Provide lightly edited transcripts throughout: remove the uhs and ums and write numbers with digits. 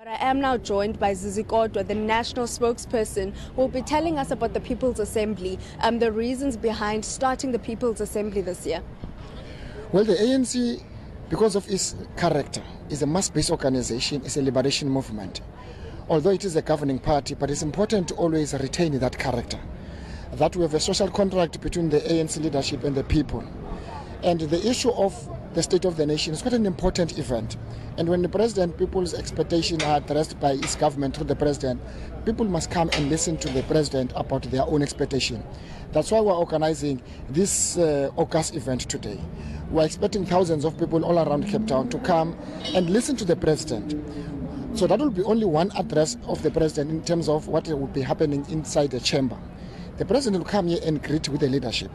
But I am now joined by Zizi Kodwa, the national spokesperson, who will be telling us about the People's Assembly, the reasons behind starting the People's Assembly this year. Well, the ANC, because of its character, is a mass-based organization, it's a liberation movement. Although it is a governing party, but it's important to always retain that character. That we have a social contract between the ANC leadership and the people. And the issue of the state of the nation is quite an important event. And when the president, people's expectations are addressed by his government through the president, people must come and listen to the president about their own expectation. That's why we're organizing this August event today. We're expecting thousands of people all around Cape Town to come and listen to the president. So that will be only one address of the president in terms of what will be happening inside the chamber. The president will come here and greet with the leadership.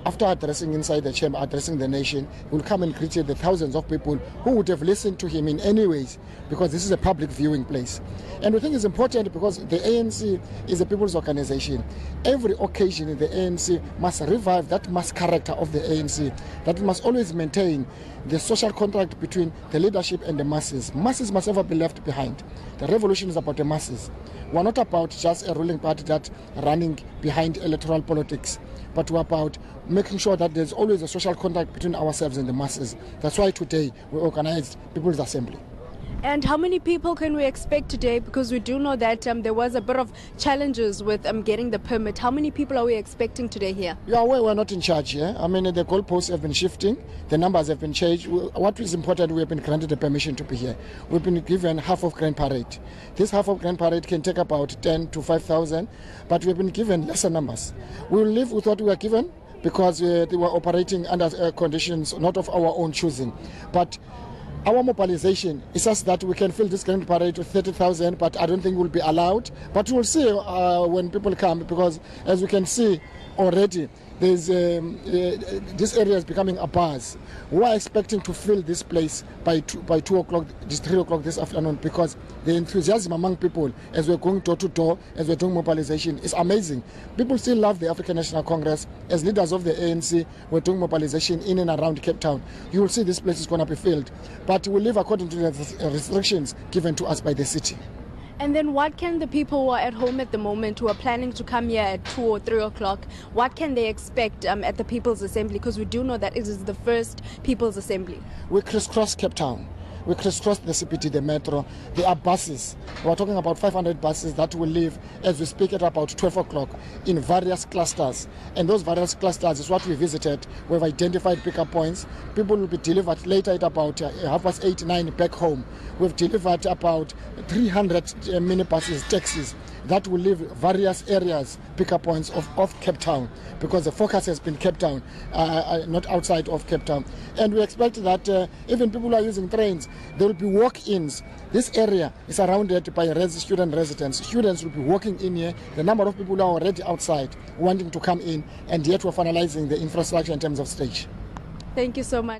After addressing inside the chamber, addressing the nation, he will come and greet the thousands of people who would have listened to him in any ways, because this is a public viewing place. And we think it's important because the ANC is a people's organization. Every occasion the ANC must revive that mass character of the ANC, that it must always maintain the social contract between the leadership and the masses. Masses must never be left behind. The revolution is about the masses. We're not about just a ruling party that running behind electoral politics, but we're about making sure that there's always a social contract between ourselves and the masses. That's why today we organized People's Assembly. And how many people can we expect today? Because we do know that there was a bit of challenges with getting the permit. How many people are we expecting today here? Yeah, well, we're not in charge here. I mean, the goalposts have been shifting. The numbers have been changed. What is important, we have been granted the permission to be here. We've been given half of Grand Parade. This half of Grand Parade can take about 10 to 5,000, but we've been given lesser numbers. We will live with what we were given because they were operating under conditions not of our own choosing. But our mobilization is such that we can fill this Grand Parade to 30,000, but I don't think we'll be allowed. But we'll see when people come, because as we can see already, there's this area is becoming a buzz. We are expecting to fill this place by 2 o'clock, just 3 o'clock this afternoon, because the enthusiasm among people as we're going door to door, as we're doing mobilization, is amazing. People still love the African National Congress. As leaders of the ANC, we're doing mobilization in and around Cape Town. You will see this place is going to be filled, but we'll live according to the restrictions given to us by the city. And then what can the people who are at home at the moment, who are planning to come here at 2 or 3 o'clock, what can they expect at the People's Assembly? Because we do know that it is the first People's Assembly. We crisscross Cape Town. We crisscross the CPT, the metro. There are buses. We're talking about 500 buses that will leave as we speak at about 12 o'clock in various clusters. And those various clusters is what we visited. We've identified pickup points. People will be delivered later at about 8:30, 9 back home. We've delivered about 300 minibuses, taxis that will leave various areas, pickup points of Cape Town, because the focus has been Cape Town, not outside of Cape Town. And we expect that even people who are using trains, there will be walk-ins. This area is surrounded by student residents. Students will be walking in here. The number of people who are already outside wanting to come in, and yet we're finalizing the infrastructure in terms of stage. Thank you so much.